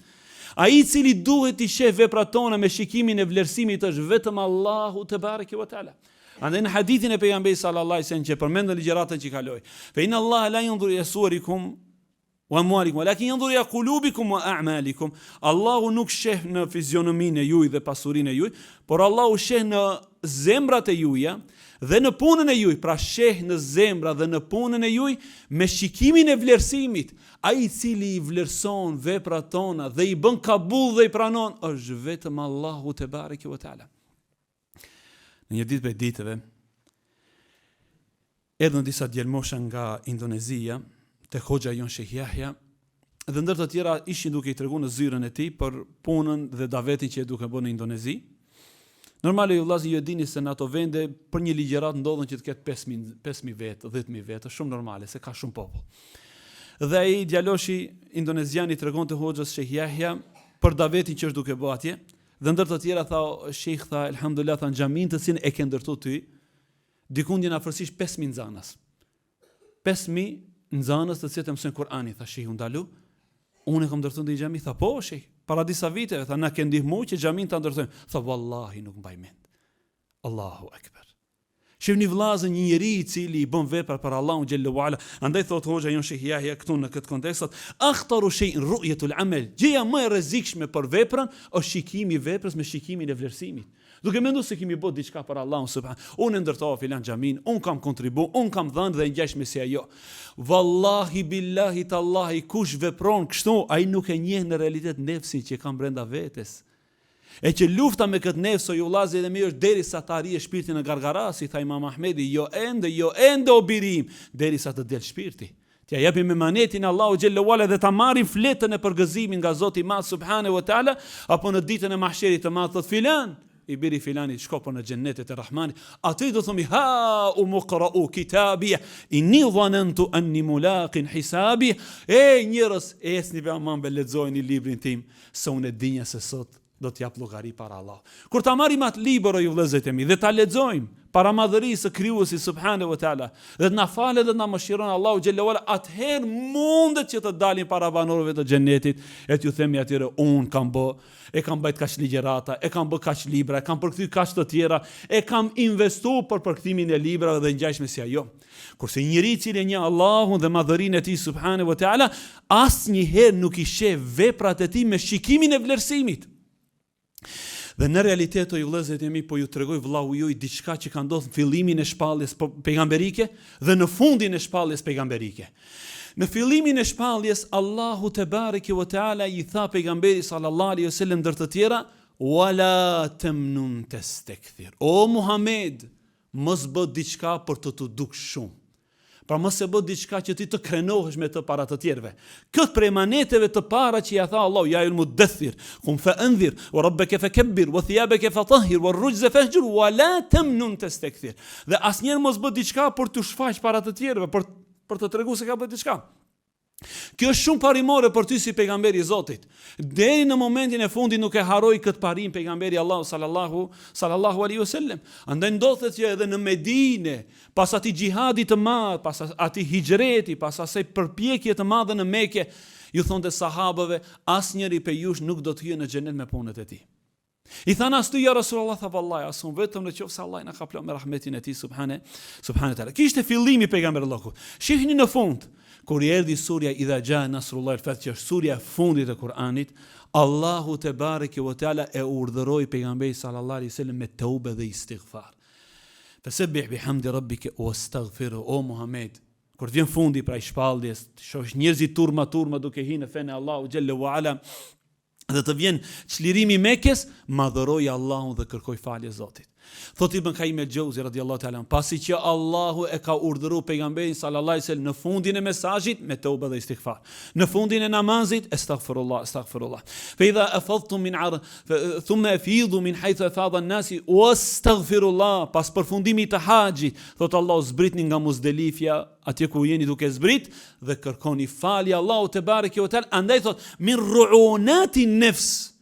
Speaker 1: Ai i cili duhet i sheh veprat tona me shikimin e vlerësimit është vetëm Allahu te bareke ve teala. Andaj në hadithin e pejgamberit sallallahu alaihi wasallam që përmend në ligjëratën që kaloi, fa inna Allah la yanzuru ila suwarikum wa amwalikum walakin yanzuru ila qulubikum wa a'malikum. Allahu nuk sheh në fizionominë e juaj dhe pasurinë e juaj, por Allahu sheh në zemrat e juaja dhe në punën e juaj, pra sheh në zemra dhe në punën e juaj me shikimin e vlerësimit. Ai i cili i vlerëson veprat tona dhe i bën kabull dhe i pranon është vetëm Allahu te bareke ve teala. Në një ditë prej ditëve erdhën disa djalmosha nga Indonezia te hoxha jon Sheikh Yahya dhe ndër të tjera ishin duke i treguar në zyrën e tij për punën dhe davetin që e duke bërë në Indonezi. Normale ju vëllazë ju e dini se në ato vende për një ligjërat ndodhen që të ketë 5.000 vetë, 10.000 vetë, shumë normale se ka shumë popull. Dhe ai djaloshi indonezian i tregon te hoxhës Sheikh Yahya për davetin që është duke bërë atje, dhe ndër të tjera tha Sheikh tha elhamdulillah tha xhamin të cilin e ke ndërtuar ty, dikundjen afërsisht 5.000 nxanas. 5.000 nxanas të cilët mësojnë Kur'anin, tha Sheikh ndalu. Unë kam ndërtuar një xhami, tha po Sheikh. Para disa viteve, tha, na ke ndihmu që xhamin ta ndërtojmë. Tha, wallahi nuk mbaj mend. Allahu akbar. Shihni vllazën, një njeri I cili I bën vepra për Allahun xhallahu ala. Andaj thot hoxha jon Sheikh Yahya këtu në këtë kontekst, akhtaru shay'in ru'yatul amal. Gjëja më e rrezikshme për veprën është shikimi I veprës me shikimin e vlerësimit. Duke menduar se kemi bërë diçka për Allahun subhanallahu. Unë ndërtova filan xhamin, unë kam kontribu, unë kam dhënë dhe ngjashme si ajo. Wallahi billahi tallahi kush vepron kështu, ai nuk e njeh në realitet nefsin që ka brenda vetes. E që lufta me këtë nefs o ju vllazë dhe mi është derisa të arrijë shpirtin e gargarasi, tha Imam Ahmedi, jo ende o birim, derisa të del shpirti. T'ja japim me manetin Allahu xhallahu ala dhe ta marrim fletën e përgëzimin nga Zoti I Madh subhanahu wa taala, apo në ditën e mahsherit të madh thot filan I biri filanit shko për në xhennetet e Rahmanit, aty do thomi ha umqra'u kitabi inni dhanantu anni mulaqin hisabi. E njerëz, esni ve aman be lexojeni librin tim, se unë e dinja se sot do t'jap llogari para Allah. Kur ta marrim atë libër o ju vëllezërit e mi dhe ta lexojmë para madhërisë së Krijuesit subhanahu wa taala, dhe na falet dhe na mëshiron Allahu xhallahu ala, atëherë mundet që të dalin para banorëve të xhennetit, e t'ju themi atyre un kam bë, e kam bëjt kaq ligjërata, e kam bë kaq libra, e kam përkthy kaq të tjera, e kam investuar për përkthimin e librave dhe ngjashme si ajo. Kurse njëri I cili një Allahun dhe madhërinë e tij subhanahu wa taala, asnjëherë nuk I sheh veprat e tij me shikimin e vlerësimit. Dhe në realitet o ju vëllezërit e mi po ju tregoj vllau juaj diçka që ka ndodhur në fillimin e shpalljes pejgamberike dhe në fundin e shpalljes pejgamberike. Në fillimin e shpalljes Allahu te bareke ve teala I tha pejgamberit sallallahu alaihi wasallam ndër të tjera, wala tamnun tastakthir. O Muhammed, mos bë diçka për të duk shumë. Pra mos e bë diçka që ti të krenohesh me të para të tjerëve. Këtë prej maneteve të para që ja tha Allah, ja il mudaththir, qum fa anzir, wa rabbaka fakabbir, wa thiyabaka fatahhir, wa rujza fahjur, wa la tamnun tastakthir. Dhe asnjëherë mos bë diçka për të shfaq para të tjerëve, për të treguar se ka bërë diçka. Kjo është shumë parimore për ty si pejgamberi I Zotit. Deri në momentin e fundit nuk e harroi këtë parim pejgamberi Allahu sallallahu alaihi wasallam. Andaj ndodhet që edhe në Medinë, pas atij xhihadit të madh, pas atij hijreti, pas asaj përpjekje të madhe në Mekë, ju thonte sahabëve, asnjëri prej jush nuk do të hyjë në xhenet me punët e tij. I thanë as ty ja Rasulullah, tha vallahi asun vetëm nëse Allah na ka plot me rahmetin e tij subhanahu taala. Kishte fillimi pejgamberi Allahu. Shihni në fund kur I erdhi surja Idha Jaa Nasrullah al-Fath, që është surja e fundit e Kur'anit, Allahu te bareke ve teala e urdhëroi pejgamberin sallallahu alaihi wasallam me teube dhe istighfar. Fasabbih bihamdi rabbika wastaghfiru. O Muhammed, kur vjen fundi pra I shpalljes, shoh njerëzit turma duke hyrë në fenë Allahu xhallahu ala, dhe të vjen çlirimi I Mekës, madhëroi Allahun dhe kërkoi falje Zotit. Thot Ibn Qayyim el-Jauzi radhiyallahu ta'ala, pasi që Allahu e ka urdhëruar pejgamberin sallallahu alaihi wasallam në fundin e mesazhit me tauba dhe istighfar. Në fundin e namazit astaghfirullah. Fa idha afadtum min thumma afidu min haythu afada an-nas wastaghfirullah. Pas përfundimit të haxhit, thot Allahu zbritni nga Muzdalifja, atje ku jeni duke zbrit, dhe kërkoni falje Allahu te bareke ve teala. Andaj thot min ru'unati an-nafs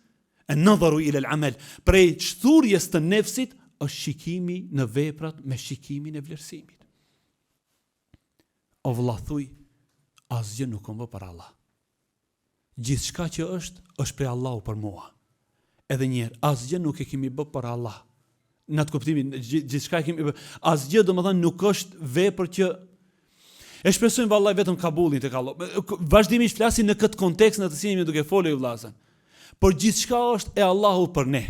Speaker 1: an-nadharu ila al-amal. Prej çthurjes të nefsit është shikimi në veprat me shikimin e vlerësimit. O vëlla, thuj, asgjë nuk kam bë për Allah. Gjithçka që është për Allahu për mua. Edhe një herë, asgjë nuk e kemi bë për Allah. Në atë kuptimin, gjithçka kemi bë. Asgjë domethënë nuk është vepër që e shpresojmë vallahi vetëm kabullin tek Allah. Vazhdimisht flasim në këtë kontekst në të cilin jemi duke folur vëllazën. Por gjithçka është e Allahu për ne.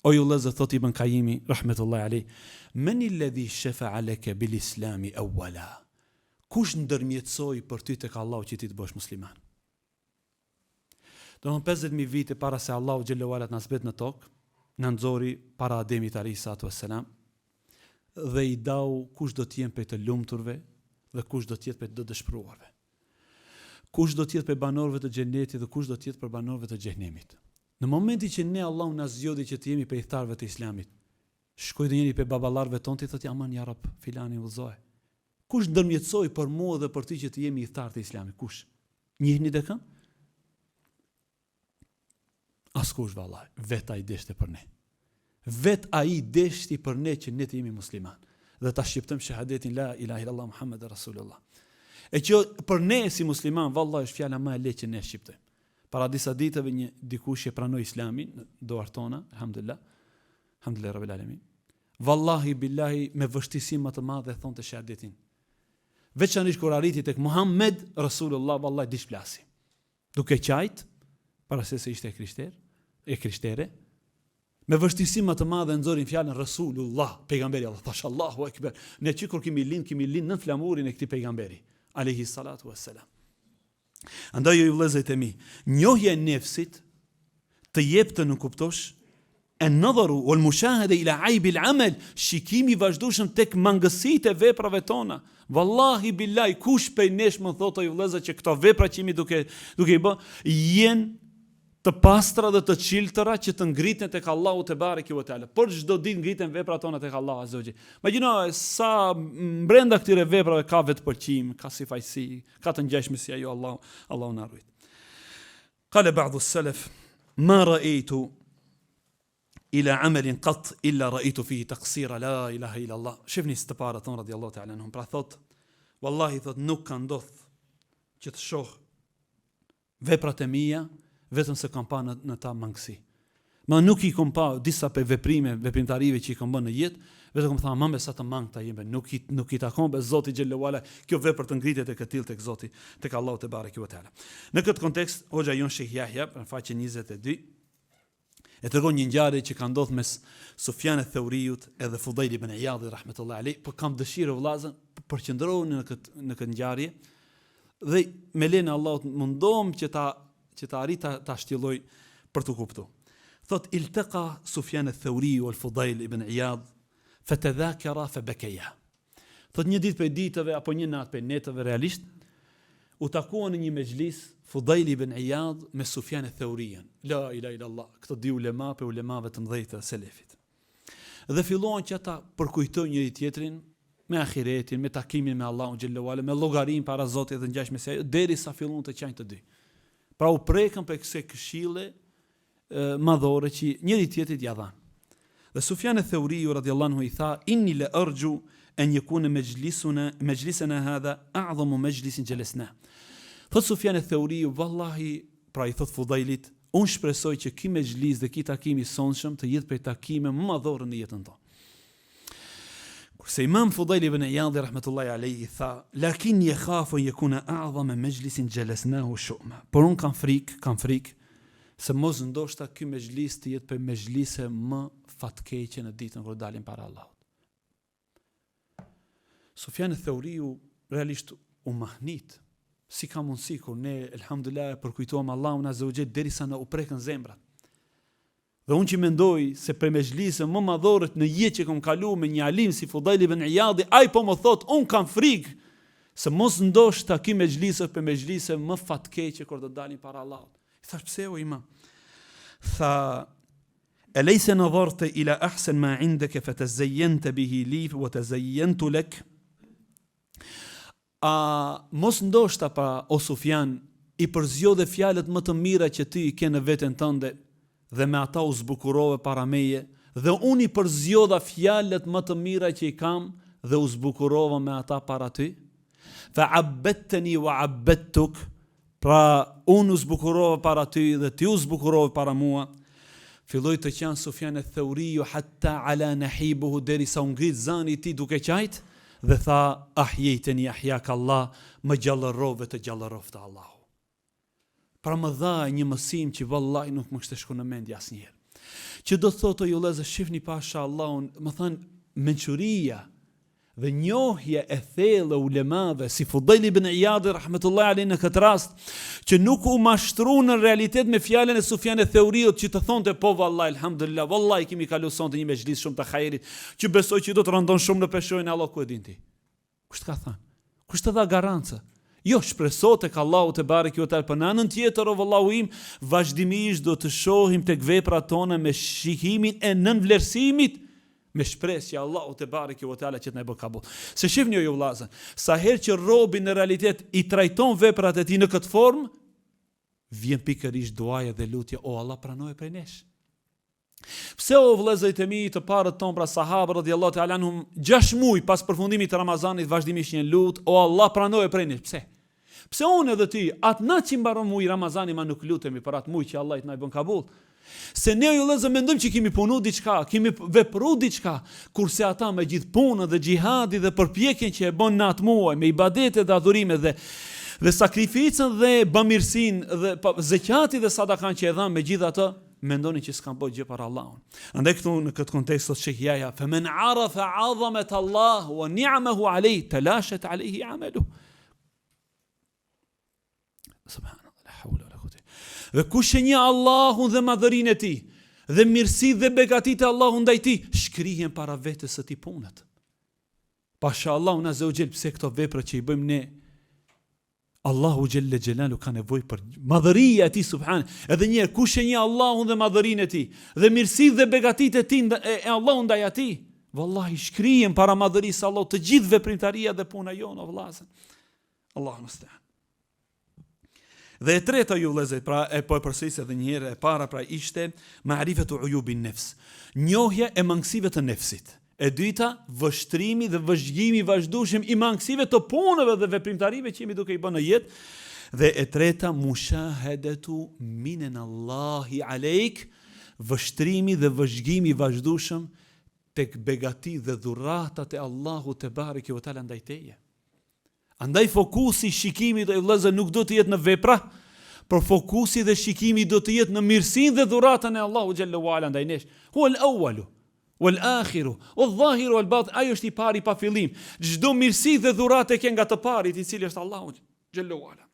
Speaker 1: O ju vëllezër, thot Ibn Qayyimi rahmetullahi alayh, men alladhi shafa'a laka bil islami awwala. Kush ndërmjetësoi për ty tek Allahu që ti të bësh musliman? Domthon 50000 vite para se Allahu xhallahu ala të na zbret në tokë, na nxori para Ademit alayhi salatu wassalam, dhe I dau kush do të jenë për të lumturve dhe kush do të jetë për të dëshpëruarve. Kush do të jetë për banorëve të xhenetit dhe kush do të jetë për banorëve të xhenemit. Në momentin që ne Allahu na zgjodhi që të jemi për thtarëve të Islamit, shkoi dhe njëri për baballarëve tonë ti thotë aman ya Rab, filani udhëzoi. Kush ndërmjetësoi për mua dhe për ty që të jemi thtarë të Islamit? Kush? Njihni të kë? Askush vallahi, vet ai deshte për ne. Vet ai deshti për ne që ne të jemi musliman dhe ta shqiptojmë shahadetin la ilaha illallah Muhammedur Rasulullah. E që për ne si musliman vallahi është fjala më e lehtë që ne shqiptojmë. Para disa ditëve dikush e pranoi Islamin në dorë tona, alhamdulillah. Alhamdulillah rabbil alamin. Wallahi billahi me vështirësi më të madhe thonte shahadetin. Veçanërisht kur arriti tek Muhammed Rasulullah, wallahi dish plasi. Duke qajt, para se ishte krishtere, me vështirësi më të madhe nxorin fjalën Rasulullah, pejgamberi Allah, thash Allahu Ekber. Ne që kur kemi lind në flamurin e këtij pejgamberi, alayhi salatu wassalam. Andaj ju vëllezërit e mi, njohja e nefsit të jep të në kuptosh an-nadharu wal mushahada ila aib al-amal, shikimi vazhdueshëm tek mangësitë e veprave tona. Wallahi billahi, kush prej nesh më thotë ju vëllezër që këto vepra që jemi duke i bë jenë të pastra dhe të çiltëra që të ngriten tek Allahu te bareke ve teala. Por çdo ditë ngriten veprat tona tek Allahu azza wa jalla. Imagjino sa brenda këtyre veprave ka vetë pëlqim, ka sifajsi, ka të ngjashme si ajo Allahu na ruaj. Qala ba'd as-salaf ma ra'aytu ila amalin qat illa ra'aytu fihi taqsira la ilaha illa Allah. Shifni së para ton radiallahu ta'ala anhum. Pra thot, wallahi thot nuk ka ndodh që të shoh veprat e mia vetëm se kam pa në ta mangësi. Ma nuk i kom pa disa për veprimtarive që i kom bën në jetë, vetëm kom tha, mambe sa të mangë ta jeme, nuk i takon be Zoti Gjellewala, kjo vepër të ngritet e këtil tek Zoti, tek Allahu te bareke ve teala. Në këtë kontekst, hoxha jon Sheikh Yahya, në faqe 22, e tregon një ngjarje që ka ndodhur mes Sufjan ath-Thauriut edhe Fudail ibn Iyad rahmetullahi alayh, por kam dëshirë vëllazën për qëndrohen në këtë ngjarje dhe me lenë Allahut mundohem që ta arrit ta shtjelloj për të kuptuar. Thot iltaqa Sufjan ath-Thauri wal Fudail ibn Iyad fatadhakara fabakaya. Thot një ditë për ditëve apo një natë për netëve realisht u takuan në një mexhlis Fudail ibn Iyad me Sufjan ath-Thauriin. La ilaha illallah, këto dy ulema për ulemave të mëdhtë të selefit. Dhe filluan që ata përkujtojnë njëri tjetrin me ahiretin, me takimin me Allahun xhallahu ala, me llogarin para Zotit dhe ngjashme se ajo derisa filluan të qajnë të dy. Pra u prekën për kësaj këshille madhore që njëri tjetrit ja dhan. Dhe Sufjan ath-Thauri radhiyallahu anhu i tha inni la arju an yakuna majlisuna hadha a'zamu majlisin jalasna. Thot Sufjan ath-Thauri wallahi, pra i thot Fudailit, unë shpresoj që ky mexhlis dhe ky takim i sonshëm të jetë prej takime më madhore në jetën tonë. Kurse Imam Fudail ibn Iyad rahmetullahi alayhi tha, lakin yakhafu an yakuna a'zama majlisin jalasnahu shu'ma. Por unë kam frikë se mos ndoshta ky mexhlis të jetë për mexhlise më fatkeqe në ditën kur dalim para Allahut. Sufjan ath-Thauriu realisht u mahnit. Si ka mundësi kur ne elhamdulillah përkujtojmë Allahun azza wa jall derisa na u prekën zemrat. Dhe unë që mendoj se për mexhlise më madhore në jetë që kam kaluar me një alim si Fudail ibn Iyad, ai po më thot, unë kam frikë se mos ndoshta ky mexhlise për mexhlise më fatkeqe kur do dalim para Allahut. I thash pse o imam? Tha alaysa nadharta ila ahsan ma indaka fatazayyanta bihi li wa tazayyantu lak. Mos ndoshta pa o Sufjan i përzjodhe fjalët më të mira që ti i ke në veten tënde dhe me ata u zbukurove para meje, dhe unë i përzjodha fjalët më të mira që i kam dhe u zbukurova me ata para ty. Fa abbattani wa abbattuk, pra unë u zbukurova para ty dhe ti u zbukurove para mua. Filloi të qan Sufjan ath-Thauriu hatta ala nahibuhu, derisa u ngrit zani i tij duke qajt dhe tha ahyejteni ahyaka Allah, më gjallërove të gjallëroftë Allahu. Pra më dha një mësim që vallahi nuk më kishte shkuar në mendje asnjëherë. Që do thotë ju vëllezër, shihni pasha Allahun, më thënë mençuria dhe njohja e thellë ulemave si Fudail ibn Iyad rahmetullahi alayhi në këtë rast, që nuk u mashtru në realitet me fjalën e Sufjan ath-Thauriut që të thonte po vallahi alhamdulillah, vallahi kemi kaluar sonte një mexhlis shumë të hajrit, që besoj që do të rëndon shumë në peshojën e Allah ku e din ti. Kush të ka thënë? Kush të dha garancë? Jo, shpreso tek Allahu te bareke ve teala, për në anën tjetër o vallahu im, vazhdimisht do të shohim tek veprat tona me shikimin e nënvlerësimit, me shpresë që Allahu te bareke ve teala që të na bëj kabul. Se shihni ju vëllazën, sa herë që robi në realitet i trajton veprat e tij në këtë formë, vjen pikërisht duaja dhe lutja, o Allah pranoje prej nesh. Pse o vëllezërit e mi të parët ton, pra sahabë radhiyallahu ta'ala anhum, 6 muaj pas përfundimit të Ramazanit vazhdimisht një lut, o Allah pranoje prej nesh. Pse? Pse unë edhe ti, atë natë që mbaron muaj Ramazani ma nuk lutemi për atë muaj që Allah i të na bën kabul? Se ne ju vëllezër mendojmë që kemi punu diçka, kemi vepru diçka, kurse ata me gjithë punën dhe xhihadi dhe përpjekjen që e bën në atë muaj me ibadete dhe adhurime dhe sakrificën dhe bamirësinë dhe zeqati dhe sadakan që e dhan, megjithatë mendoni që s'kan bërë gjë për Allahun. Andaj këtu në këtë kontekst thotë Sheikh Yahya, "Faman 'arafa 'azamat Allah wa ni'amahu 'alayhi talashat 'alayhi 'amaluhu." Subhanallahu, la hawla wala quwwata. Dhe kush e njeh Allahun dhe madhërinë e tij dhe mirësitë dhe begatitë e Allahut ndaj tij, shkrihen para vetes së tij punët. Pasha Allahun azza wa jall, pse këto vepra që i bëjmë ne, Allahu Gjelle Gjelalu ka nevojë për madhëria e tij subhan. Edhe një herë, kush e njeh Allahun dhe madhërinë e tij dhe mirësitë dhe begatitë e tij e Allahut ndaj atij, vallahi shkrihen para madhërisë së Allahut të gjithë veprimtaria dhe puna jone, o vëllazër. Allahu musta'an. Dhe e treta ju vëllezër, pra e po e përsëris edhe një herë, e para pra ishte ma'rifatu uyubin nafs, njohja e mangësive të nefsit. E dyta, vështrimi dhe vëzhgimi vazhdueshëm i mangësive të punëve dhe veprimtarive që jemi duke i bërë në jetë. Dhe e treta, mushahadatu minen Allahi alejk, vështrimi dhe vëzhgimi vazhdueshëm tek begati dhe dhuratat e Allahu te bareke ve teala ndaj teje. Andaj fokusi, shikimi dhe vëllezër nuk do të jetë në vepra, por fokusi dhe shikimi do të jetë në mirësinë dhe dhuratën e Allahu xhallahu ala ndaj nesh. Huwal awwalu wal akhiru wal zahiru wal batin. Ai është i pari pa fillim. Çdo mirësi dhe dhuratë ke nga të parit, i cili është Allahu xhallahu ala.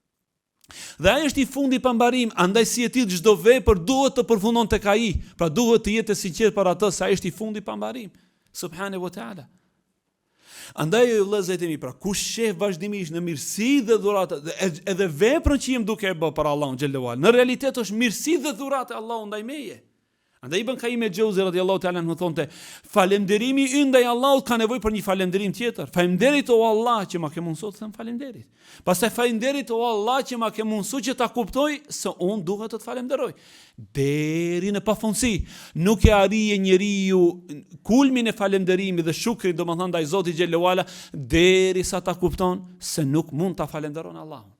Speaker 1: Dhe ai është i fundi pa mbarim, andaj si e tillë çdo vepër duhet të përfundon tek ai. Pra duhet të jetë sinqert për atë se ai është i fundi pa mbarim. Subhanahu wa taala. Andaj vëllezërit, pra kush sheh vazhdimisht në mirësi dhe dhuratë edhe veprën që jam duke e bë për Allahun xhallahu ala, në realitet është mirësi dhe dhuratë e Allahut ndaj meje. Andaj Ibn Qayyim el-Jauzi radhiyallahu ta'ala anhu thonte, falënderimi ynë ndaj Allahut ka nevojë për një falënderim tjetër. Falënderit o Allah që ma ke mundsuar të them falënderit. Pastaj falënderit o Allah që ma ke mundsuar që ta kuptoj se unë duhet të të falënderoj. Deri në pafundësi nuk e arrije njeriu kulmin e falënderimit dhe shukrit, domethënë ndaj Zotit xhallahu ala, derisa ta kupton se nuk mund ta falënderon Allahun.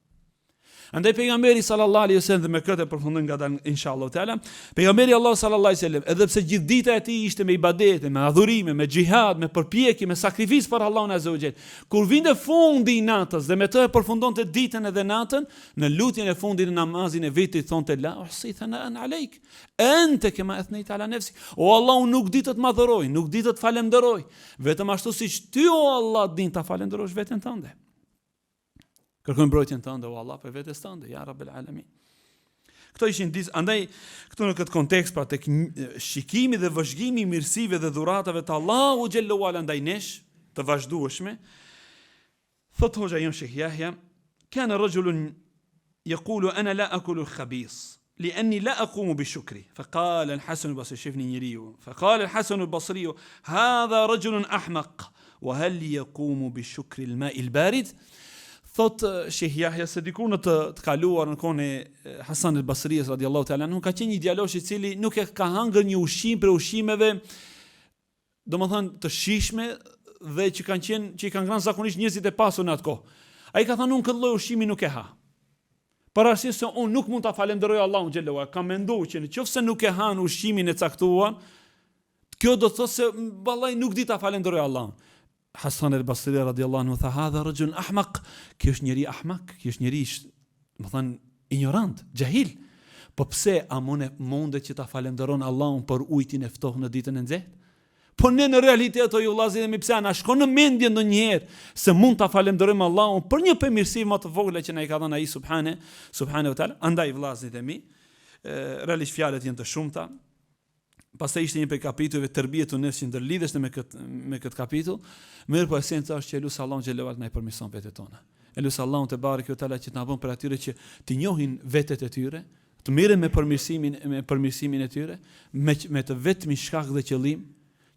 Speaker 1: Andaj pejgamberi sallallahu alaihi wasallam, dhe me këtë përfundojmë ngadalë inshallah taala, pejgamberi Allah sallallahu alaihi wasallam, edhe pse gjithë dita e tij ishte me ibadete, me adhurime, me xhihad, me përpjekje, me sakrificë për Allahun azza wa jall, kur vinte fundi i natës dhe me të e përfundonte ditën edhe natën, në lutjen e fundit në namazin e vitit thonte la uhsi thana'an alejk anta kama athnayta ala nafsi. O Allah, unë nuk di të madhëroj, nuk di të falenderoj, vetëm ashtu siç ty o Allah din ta falenderosh veten tënde. Kërkoj mbrojtjen tënde o Allah për vetes tënde, ja Rabbel Alamin. Këto ishin andaj këtu në këtë kontekst, pra tek shikimi dhe vëzhgimi i mirësive dhe dhuratave të Allahu xhallahu ala ndaj nesh, të vazhdueshme. Thot hoxha jon Sheikh Yahya, kana rajulun yaqulu ana la akulu al-khabith لأني لا أقوم بالشكر فقال الحسن البصري شفني نيريو فقال الحسن البصري هذا رجل أحمق وهل يقوم بالشكر الماء البارد. Thot Sheikh Yahya se dikur në të kaluar në kohën e Hasan al-Basrijes radhiyallahu ta'ala anhu, ka qenë një djalosh i cili nuk e ka hëngër një ushqim për ushqimeve, domethënë të shijshme dhe që i kanë ngrënë zakonisht njerëzit e pasur në atë kohë. Ai ka thënë unë këtë lloj ushqimi nuk e ha. Për arsye se unë nuk mund ta falenderoj Allahun xhallahu ala. Kam menduar që nëse nuk e han ushqimin e caktuar, kjo do të thotë se vallai nuk di ta falenderoj Allahun. Hasan al-Basri radhiyallahu anhu tha hadha rajul ahmaq, ky është njeri ahmak, ky është njeri, do të thënë ignorant, jahil. Po pse a mundet që ta falenderon Allahun për ujin e ftohtë në ditën e nxehtë? Po ne në realitet o ju vëllazë, mi pse na shkon në mendje ndonjëherë se mund ta falenderojmë Allahun për një përmirësi më të vogël që na i ka dhënë ai subhanahu wa taala. Andaj vëllazërit e mi, realisht fjalët janë të shumta. Pastaj ishte një prej kapitujve tërbietu nefsi ndërlidhesh me këtë kapitull, mirë po esenca është që elus Allahun xhallahu ala na i përmirëson vetët tona. Elus Allahun te bareke te ala që na bën për atyre që të njohin vetet e tyre, të mirën me përmirësimin e tyre, me të vetmi shkak dhe qëllim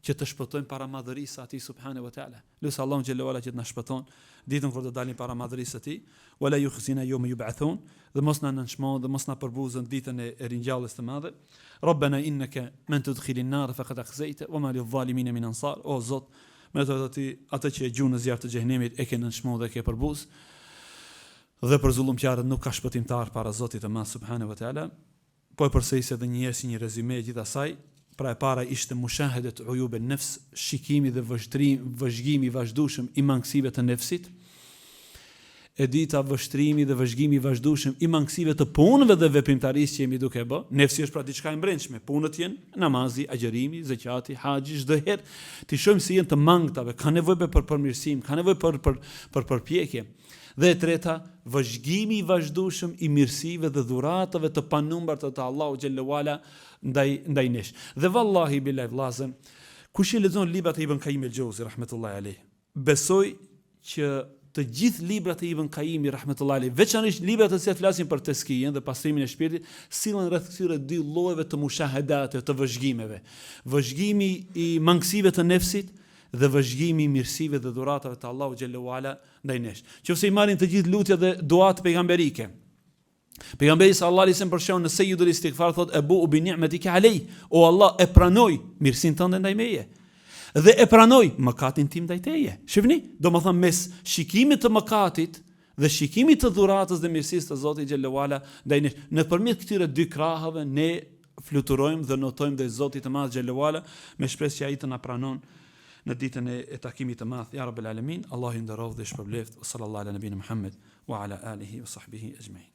Speaker 1: që të shpëtojnë para madhërisë së Atij subhanahu wa taala. Elus Allahun xhallahu ala që të na shpëton ditën kur të dalim para madhërisë së Tij, wala yukhzina yawma yub'athun, dhe mos na nënçmon dhe mos na përbuzën ditën e ringjalljes të madhe. Rabbana innaka man tudkhilin nar faqad akhzayta wama lidh-dhalimin min ansar. O Zot, me atë që e gjunë në zjarr të xhenemit e ke nënçmuar dhe e ke përbuz. Dhe për zullumqtarët nuk ka shpëtimtar para Zotit të Madh subhanahu wa taala. po e përsëris edhe një herë si një rezume e gjithë asaj. Pra e para ishte mushahedet ujube nefs, shikimi dhe vëzhgimi i vazhdueshëm i mangësive të nefsit. E dita, vështrimi dhe vëzhgimi i vazhdueshëm i mangësive të punëve dhe veprimtarisë që jemi duke bë. Nefsi është pra diçka e brendshme. Punët janë namazi, agjërimi, zakati, haxhi, çdo herë ti shohim se janë të mangëtave, ka nevojë për përmirësim, ka nevojë për përpjekje. Dhe e treta, vëzhgimi i vazhdueshëm i mirësive dhe dhuratave të panumërta të Allahu xhallahu ala ndaj nesh. Dhe vallahi billahi vllazën, kush i lexon librat e Ibn Qayyim el-Jauzi rahmetullahi alayh, besoj që të gjithë librat e Ibn Qayyim rahmetullahi alayh, veçanërisht librat që flasin për teskijen dhe pastrimin e shpirtit, sillen rreth këtyre dy llojeve të mushahadate, të vëzhgimeve. Vëzhgimi i mangësive të nefsit dhe vëzhgimi i mirësive dhe dhuratave të Allahu xhallahu ala ndaj nesh. Qofse i marrin të gjithë lutjet dhe duat pejgamberike. Pejgamberi sallallahu alaihi wasallam për shembull në Sayyidul Istighfar thot ebu bi ni'matika alay, o Allah e pranoj mirësinë tënde ndaj meje. Dhe e pranoj mëkatin tim ndaj teje. Shihni, domethënë mes shikimit të mëkatit dhe shikimit të dhuratës dhe mirësisë të Zotit xhallahu ala ndaj nesh. Nëpërmjet këtyre dy krahave ne fluturojmë dhe notojmë ndaj Zotit të Madh xhallahu ala me shpresë që ai të na pranon në ditën e takimit të madh. Ya Rabbel Alamin, Allahu i nderoj dhe i shpërbleft. Sallallahu ala nabina Muhammed wa ala alihi wa sahbihi ajma'in.